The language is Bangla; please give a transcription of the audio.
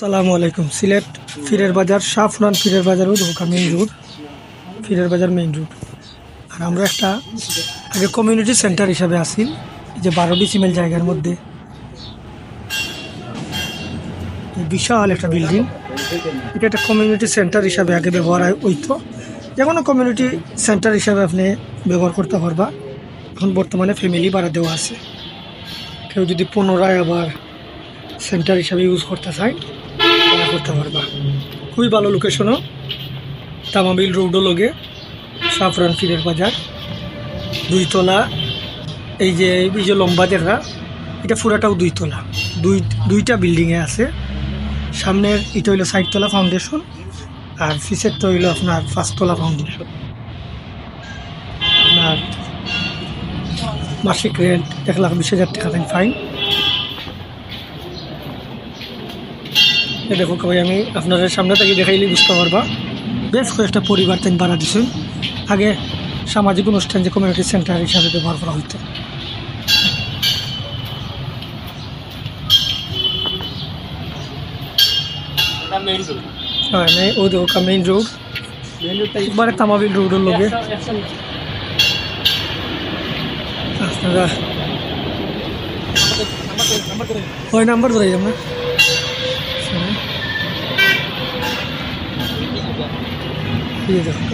সালামু আলাইকুম। সিলেট ফিরের বাজার, শাহপুরান ফিরের বাজারও ঢোকা মেইন রোড, ফিরের বাজার মেইন রোড। আর আমরা একটা আগে কমিউনিটি সেন্টার হিসাবে আছি, এই যে 12 ডিসিমেল জায়গার মধ্যে বিশাল একটা বিল্ডিং। এটা একটা কমিউনিটি সেন্টার হিসাবে আগে ব্যবহার হইতো, যে কোনো কমিউনিটি সেন্টার হিসাবে আপনি ব্যবহার করতে পারবা। এখন বর্তমানে ফ্যামিলি ভাড়া দেওয়া আছে, কেউ যদি পুনরায় আবার সেন্টার হিসাবে ইউজ করতে চায় করতে পারবা। খুবই ভালো লোকেশনও, তামাবিল রোডও লগে শাহপুরান ফিরের বাজার, দুইতলা। এই যে লম্বা যেটা, এটা পুরাটাও দুইতলা, দুইটা বিল্ডিংয়ে আছে। সামনের এটা হইলো 60 তলা ফাউন্ডেশন, আর ফিসেরটা হইলো আপনার 5 তলা ফাউন্ডেশন। আপনার মাসিক রেন্ট 1,20,000 টাকা ফাইন। দেখো কই আমি আপনাদের সামনে থেকে দেখাইলে বুঝতে পারবা, বেশ কয়েকটা পরিবার তাই ভাড়া দিচ্ছেন। আগে সামাজিক অনুষ্ঠান যে কমিউনিটি সেন্টার হিসাবে ব্যবহার করা হইতো। হ্যাঁ, ও দেখো মেইন রোড, একবারে তামাবিল রোডের লগে। আপনারা ওই নাম্বার ধরে আমরা দেখো